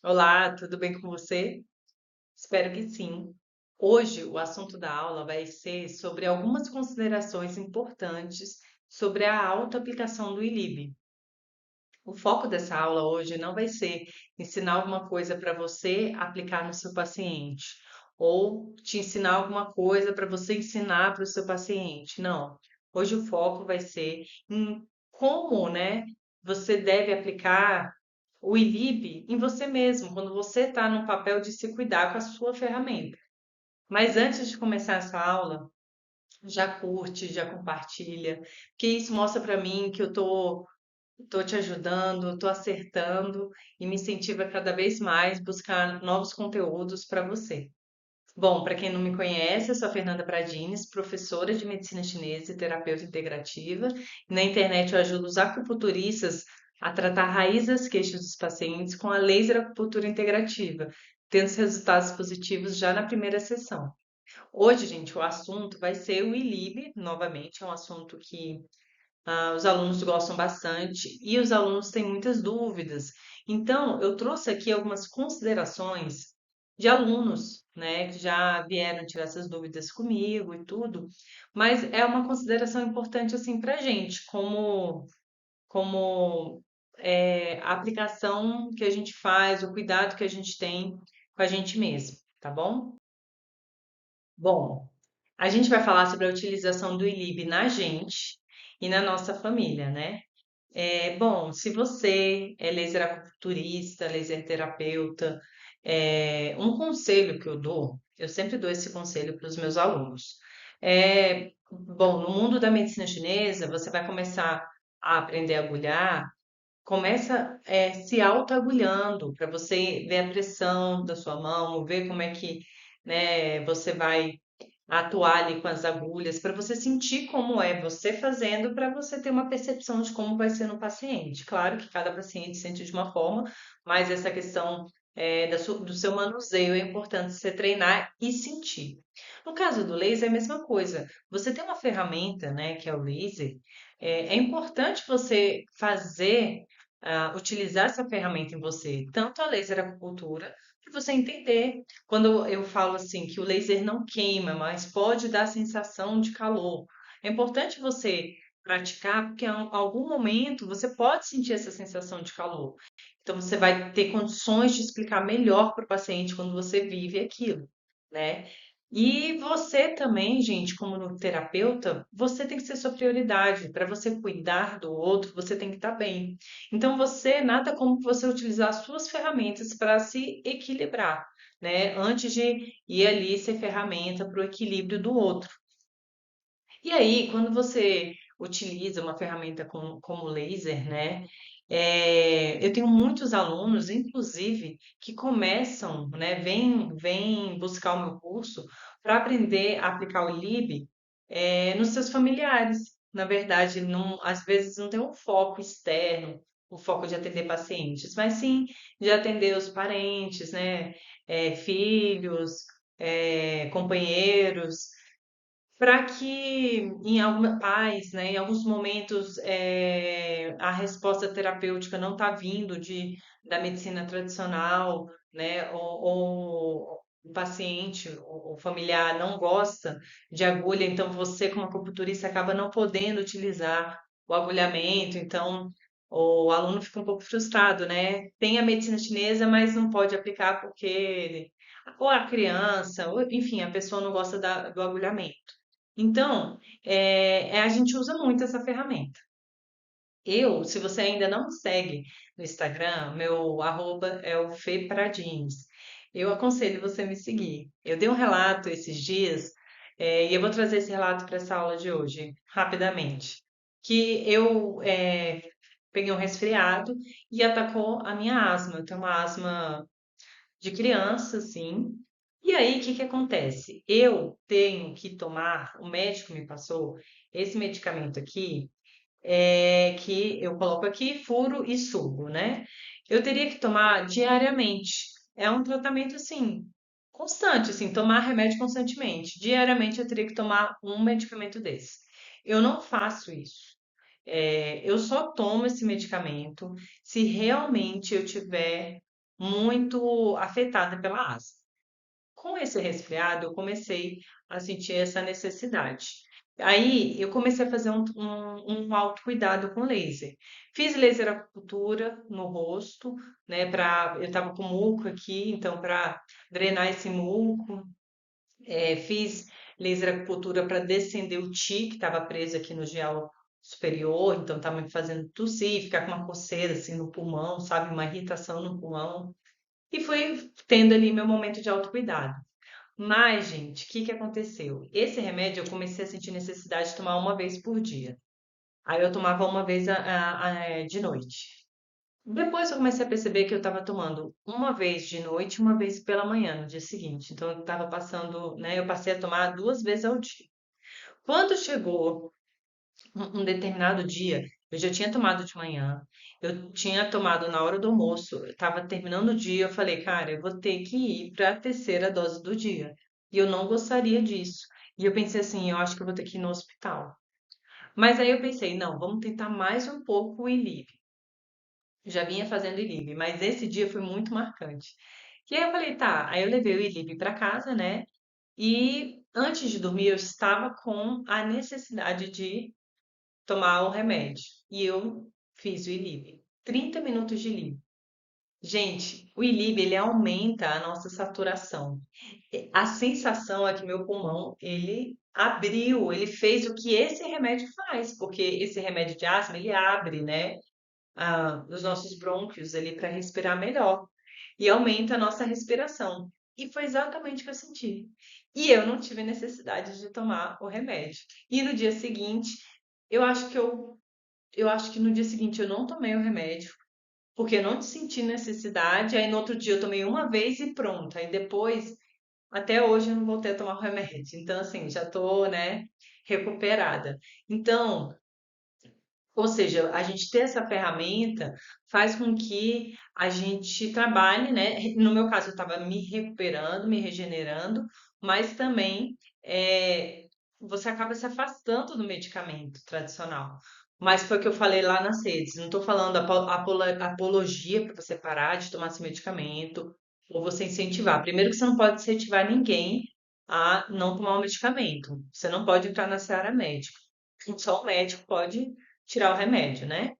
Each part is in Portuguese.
Olá, tudo bem com você? Espero que sim. Hoje, o assunto da aula vai ser sobre algumas considerações importantes sobre a autoaplicação do ILIB. O foco dessa aula hoje não vai ser ensinar alguma coisa para você aplicar no seu paciente, ou te ensinar alguma coisa para você ensinar para o seu paciente. Não. Hoje o foco vai ser em como, né, você deve aplicar o ILIB em você mesmo, quando você está no papel de se cuidar com a sua ferramenta. Mas antes de começar essa aula, já curte, já compartilha, porque isso mostra para mim que eu tô te ajudando, tô acertando e me incentiva cada vez mais buscar novos conteúdos para você. Bom, para quem não me conhece, eu sou a Fernanda Pradines, professora de medicina chinesa e terapeuta integrativa. Na internet eu ajudo os acupunturistas a tratar a raiz das queixas dos pacientes com a laser acupuntura integrativa, tendo resultados positivos já na primeira sessão. Hoje, gente, o assunto vai ser o ILIB, novamente, é um assunto que os alunos gostam bastante e os alunos têm muitas dúvidas. Então, eu trouxe aqui algumas considerações de alunos, né, que já vieram tirar essas dúvidas comigo e tudo, mas é uma consideração importante assim para a gente, como a aplicação que a gente faz, o cuidado que a gente tem com a gente mesmo, tá bom? Bom, a gente vai falar sobre a utilização do ILIB na gente e na nossa família, né? Bom, se você é laser acupunturista, laser terapeuta, um conselho que eu sempre dou esse conselho para os meus alunos. Bom, no mundo da medicina chinesa, você vai começar a aprender a agulhar, começa se auto-agulhando para você ver a pressão da sua mão, ver como é que, né, você vai atuar ali com as agulhas, para você sentir como é você fazendo, para você ter uma percepção de como vai ser no paciente. Claro que cada paciente sente de uma forma, mas essa questão do seu manuseio é importante você treinar e sentir. No caso do laser é a mesma coisa. Você tem uma ferramenta, né, que é o laser, é importante você fazer, utilizar essa ferramenta em você, tanto a laser acupuntura, para você entender quando eu falo assim que o laser não queima, mas pode dar sensação de calor. É importante você praticar, porque em algum momento você pode sentir essa sensação de calor. Então você vai ter condições de explicar melhor para o paciente quando você vive aquilo, né? E você também, gente, como no terapeuta, você tem que ser sua prioridade. Para você cuidar do outro, você tem que estar bem. Então você, nada como você utilizar as suas ferramentas para se equilibrar, né? Antes de ir ali ser ferramenta para o equilíbrio do outro. E aí, quando você utiliza uma ferramenta como o laser, né? Eu tenho muitos alunos, inclusive, que começam, né? Vêm buscar o meu curso para aprender a aplicar o LIB, nos seus familiares. Na verdade, não, às vezes não tem um foco externo, o foco de atender pacientes, mas sim de atender os parentes, né? Filhos, companheiros para que em alguma paz, né, em alguns momentos a resposta terapêutica não está vindo da medicina tradicional, né, ou o paciente, o familiar não gosta de agulha, então você, como acupunturista, acaba não podendo utilizar o agulhamento, então o aluno fica um pouco frustrado, né? Tem a medicina chinesa, mas não pode aplicar porque ou a criança, ou, enfim, a pessoa não gosta do agulhamento. Então, a gente usa muito essa ferramenta. Se você ainda não me segue no Instagram, meu arroba é o Fepradines. Eu aconselho você me seguir. Eu dei um relato esses dias, e eu vou trazer esse relato para essa aula de hoje, rapidamente. Que eu peguei um resfriado e atacou a minha asma. Eu tenho uma asma de criança, assim. E aí, o que que acontece? Eu tenho que tomar, o médico me passou esse medicamento aqui, que eu coloco aqui, furo e sugo, né? Eu teria que tomar diariamente. É um tratamento assim, constante, assim, tomar remédio constantemente. Diariamente eu teria que tomar um medicamento desse. Eu não faço isso. Eu só tomo esse medicamento se realmente eu tiver muito afetada pela asma. Com esse resfriado, eu comecei a sentir essa necessidade. Aí eu comecei a fazer um autocuidado com laser. Fiz laser acupuntura no rosto, né? Eu tava com muco aqui, então para drenar esse muco. Fiz laser acupuntura para descender o tique que estava preso aqui no gel superior, então estava me fazendo tossir, ficar com uma coceira assim no pulmão, sabe? Uma irritação no pulmão. E fui tendo ali meu momento de autocuidado. Mas, gente, o que que aconteceu? Esse remédio eu comecei a sentir necessidade de tomar uma vez por dia. Aí eu tomava uma vez de noite. Depois eu comecei a perceber que eu estava tomando uma vez de noite e uma vez pela manhã no dia seguinte. Então eu estava passando, né? Eu passei a tomar duas vezes ao dia. Quando chegou um determinado dia, eu já tinha tomado de manhã, eu tinha tomado na hora do almoço, eu estava terminando o dia, eu falei, cara, eu vou ter que ir para a terceira dose do dia. E eu não gostaria disso. E eu pensei assim, eu acho que eu vou ter que ir no hospital. Mas aí eu pensei, não, vamos tentar mais um pouco o ILIB. Já vinha fazendo ILIB, mas esse dia foi muito marcante. E aí eu falei, tá, aí eu levei o ILIB para casa, né? E antes de dormir eu estava com a necessidade de tomar o remédio. E eu fiz o ILIB. 30 minutos de ILIB. Gente, o ILIB ele aumenta a nossa saturação. A sensação é que meu pulmão ele abriu, ele fez o que esse remédio faz, porque esse remédio de asma ele abre, né, os nossos brônquios ali para respirar melhor e aumenta a nossa respiração. E foi exatamente o que eu senti. E eu não tive necessidade de tomar o remédio. E no dia seguinte, eu acho que eu acho que no dia seguinte eu não tomei o remédio, porque eu não senti necessidade. Aí no outro dia eu tomei uma vez e pronto. Aí depois, até hoje eu não voltei a tomar o remédio. Então, assim, já tô, né, recuperada. Então, ou seja, a gente ter essa ferramenta faz com que a gente trabalhe, né? No meu caso, eu estava me recuperando, me regenerando, mas também você acaba se afastando do medicamento tradicional. Mas foi o que eu falei lá nas redes. Não estou falando apologia para você parar de tomar esse medicamento ou você incentivar. Primeiro que você não pode incentivar ninguém a não tomar o medicamento. Você não pode entrar na seara médica. Só o médico pode tirar o remédio, né?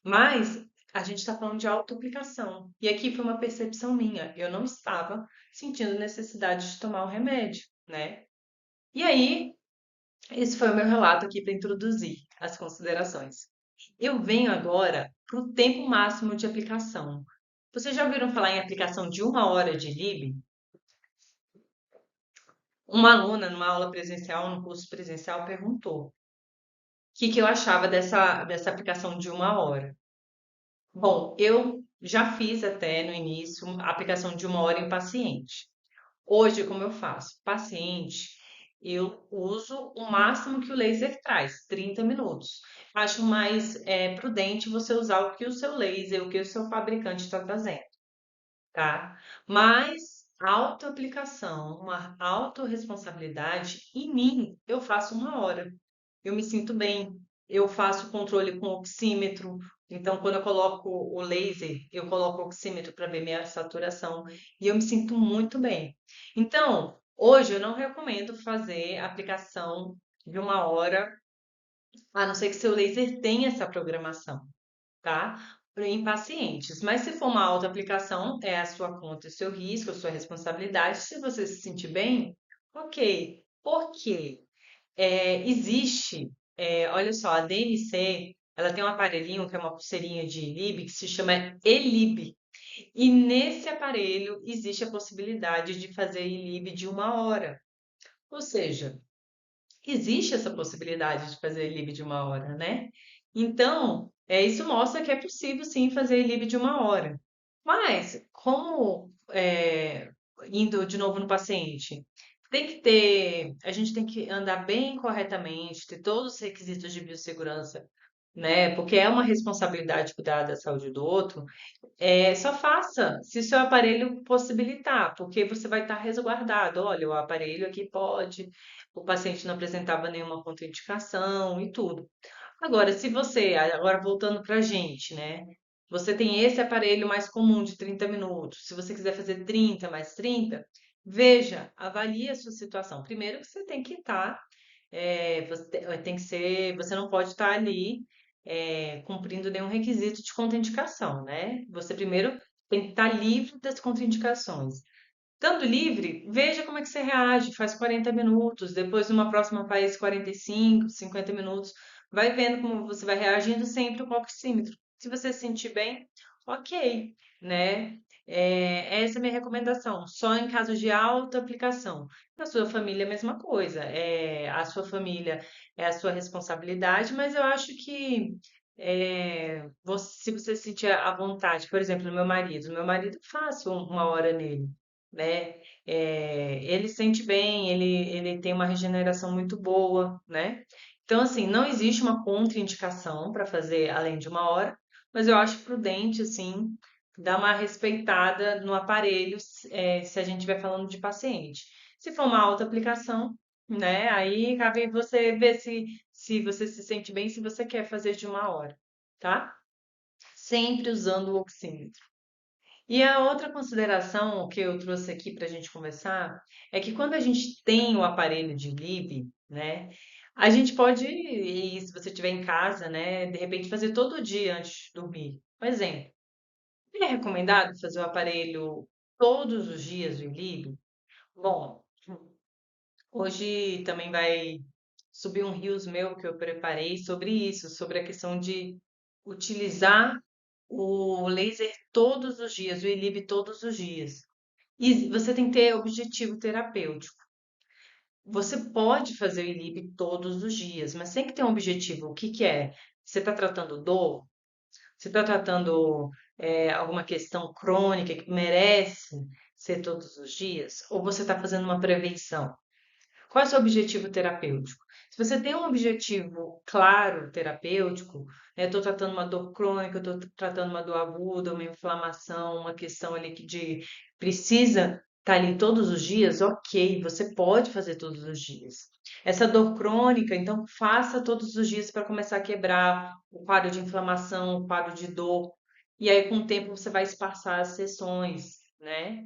Mas a gente está falando de autoaplicação. E aqui foi uma percepção minha. Eu não estava sentindo necessidade de tomar o remédio, né? E aí, esse foi o meu relato aqui para introduzir as considerações. Eu venho agora para o tempo máximo de aplicação. Vocês já ouviram falar em aplicação de uma hora de LIB? Uma aluna, numa aula presencial, no curso presencial, perguntou o que eu achava dessa aplicação de uma hora. Bom, eu já fiz até no início a aplicação de uma hora em paciente. Hoje, como eu faço? Paciente, eu uso o máximo que o laser traz, 30 minutos. Acho mais prudente você usar o que o seu laser, o que o seu fabricante está trazendo, tá? Mas autoaplicação, uma autorresponsabilidade, em mim, eu faço uma hora. Eu me sinto bem. Eu faço controle com oxímetro. Então, quando eu coloco o laser, eu coloco o oxímetro para ver minha saturação e eu me sinto muito bem. Então, hoje eu não recomendo fazer aplicação de uma hora, a não ser que seu laser tenha essa programação, tá? Em pacientes. Mas se for uma autoaplicação, é a sua conta, o seu risco, a sua responsabilidade. Se você se sentir bem, ok. Por quê? Existe, olha só, a DMC, ela tem um aparelhinho que é uma pulseirinha de Lib que se chama Elib. E nesse aparelho existe a possibilidade de fazer Elib de uma hora. Ou seja, existe essa possibilidade de fazer Elib de uma hora, né? Então, isso mostra que é possível sim fazer Elib de uma hora. Mas, indo de novo no paciente, a gente tem que andar bem corretamente, ter todos os requisitos de biossegurança, né? Porque é uma responsabilidade cuidar da saúde do outro. Só faça se o seu aparelho possibilitar, porque você vai estar resguardado. Olha, o aparelho aqui pode, o paciente não apresentava nenhuma contraindicação e tudo. Agora, agora voltando para a gente, né? você tem esse aparelho mais comum de 30 minutos. Se você quiser fazer 30 mais 30, veja, avalie a sua situação. Primeiro que você tem que estar, tem que ser, você não pode estar ali cumprindo nenhum requisito de contraindicação, né? Você primeiro tem que estar livre das contraindicações. Estando livre, veja como é que você reage, faz 40 minutos, depois numa próxima faz 45, 50 minutos, vai vendo como você vai reagindo sempre com o oxímetro. Se você se sentir bem, ok, né? Essa é a minha recomendação, só em casos de alta aplicação. Na sua família, a mesma coisa. A sua família é a sua responsabilidade, mas eu acho que se você se sentir à vontade, por exemplo, meu marido eu faço uma hora nele, né? Ele sente bem, ele tem uma regeneração muito boa, né? Então, assim, não existe uma contraindicação para fazer além de uma hora, mas eu acho prudente, assim, dar uma respeitada no aparelho, se a gente estiver falando de paciente. Se for uma alta aplicação, né? Aí cabe você ver se você se sente bem, se você quer fazer de uma hora, tá? Sempre usando o oxímetro. E a outra consideração que eu trouxe aqui para a gente conversar é que quando a gente tem o aparelho de Lib, né, a gente pode, e se você estiver em casa, né, de repente fazer todo dia antes de dormir. Por exemplo, é recomendado fazer o aparelho todos os dias do Lib? Bom, hoje também vai subir um reels meu que eu preparei sobre isso, sobre a questão de utilizar o laser todos os dias, o ILIB todos os dias. E você tem que ter objetivo terapêutico. Você pode fazer o ILIB todos os dias, mas tem que ter um objetivo. O que que é? Você está tratando dor? Você está tratando alguma questão crônica que merece ser todos os dias? Ou você está fazendo uma prevenção? Qual é o seu objetivo terapêutico? Se você tem um objetivo claro terapêutico, estou tratando uma dor crônica, estou tratando uma dor aguda, uma inflamação, uma questão ali que precisa estar ali todos os dias, ok, você pode fazer todos os dias. Essa dor crônica, então faça todos os dias para começar a quebrar o quadro de inflamação, o quadro de dor. E aí, com o tempo, você vai espaçar as sessões, né?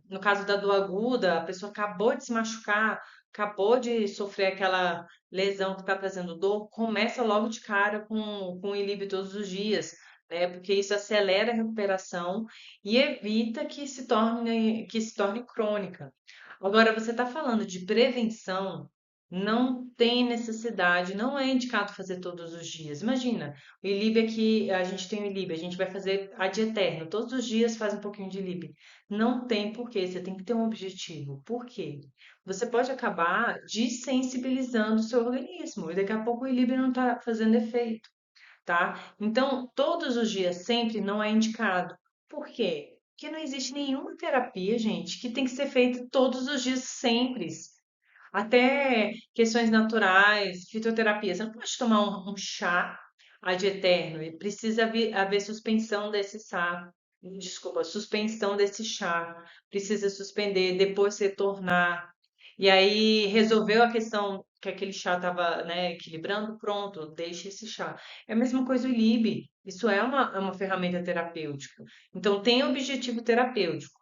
No caso da dor aguda, a pessoa acabou de se machucar, acabou de sofrer aquela lesão que está trazendo dor, começa logo de cara com o Ilib todos os dias, né? Porque isso acelera a recuperação e evita que se torne crônica. Agora, você está falando de prevenção, não tem necessidade, não é indicado fazer todos os dias. Imagina, o Ilib aqui, a gente tem o Ilib, a gente vai fazer ad eterno, todos os dias faz um pouquinho de Ilib. Não tem porquê, você tem que ter um objetivo. Por quê? Você pode acabar desensibilizando o seu organismo e daqui a pouco o equilíbrio não está fazendo efeito, tá? Então, todos os dias, sempre não é indicado. Por quê? Porque não existe nenhuma terapia, gente, que tem que ser feita todos os dias, sempre. Até questões naturais, fitoterapia. Você não pode tomar um chá ad eterno. E precisa haver suspensão desse chá. Desculpa, suspensão desse chá. Precisa suspender, depois retornar. E aí resolveu a questão que aquele chá estava, né, equilibrando, pronto, deixe esse chá. É a mesma coisa o ILIB. Isso é uma ferramenta terapêutica. Então tem objetivo terapêutico.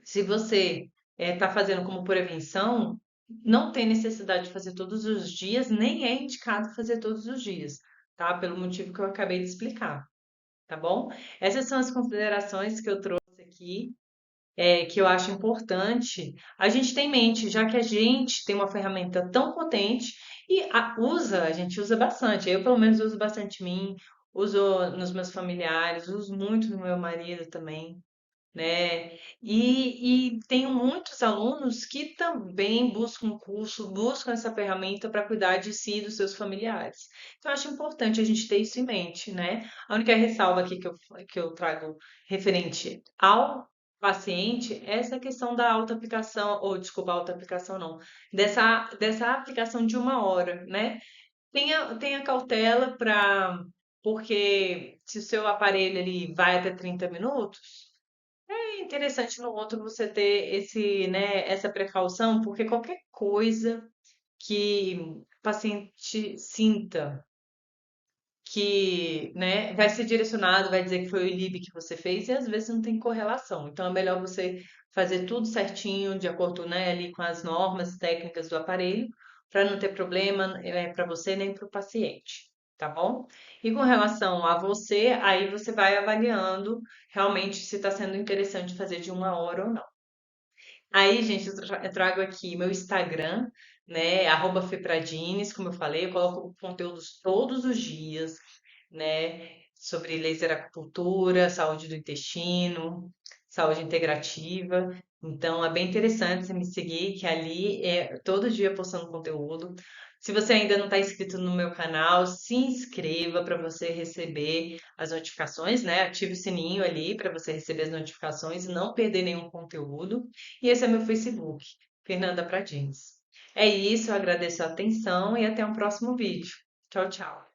Se você está fazendo como prevenção, não tem necessidade de fazer todos os dias, nem é indicado fazer todos os dias, tá? Pelo motivo que eu acabei de explicar, tá bom? Essas são as considerações que eu trouxe aqui, que eu acho importante a gente ter em mente, já que a gente tem uma ferramenta tão potente e a gente usa bastante. Eu, pelo menos, uso bastante em mim, uso nos meus familiares, uso muito no meu marido também, né? E tenho muitos alunos que também buscam curso, buscam essa ferramenta para cuidar de si e dos seus familiares. Então, eu acho importante a gente ter isso em mente, né? A única ressalva aqui que eu trago referente ao paciente é essa questão da autoaplicação, ou desculpa, autoaplicação não, dessa aplicação de uma hora, né? Tenha cautela porque se o seu aparelho ele vai até 30 minutos, é interessante no outro você ter essa precaução, porque qualquer coisa que o paciente sinta que, né, vai ser direcionado, vai dizer que foi o ILIB que você fez e às vezes não tem correlação. Então é melhor você fazer tudo certinho, de acordo, né, ali com as normas técnicas do aparelho, para não ter problema, para você nem para o paciente, tá bom? E com relação a você, aí você vai avaliando realmente se está sendo interessante fazer de 1 hora ou não. Aí, gente, eu trago aqui meu Instagram, né? @fepradines, como eu falei, eu coloco conteúdos todos os dias, né? Sobre laser acupuntura, saúde do intestino, saúde integrativa. Então, é bem interessante você me seguir, que ali é todo dia postando conteúdo. Se você ainda não está inscrito no meu canal, se inscreva para você receber as notificações, né? Ative o sininho ali para você receber as notificações e não perder nenhum conteúdo. E esse é meu Facebook, Fernanda Pradins. É isso, eu agradeço a atenção e até um próximo vídeo. Tchau, tchau.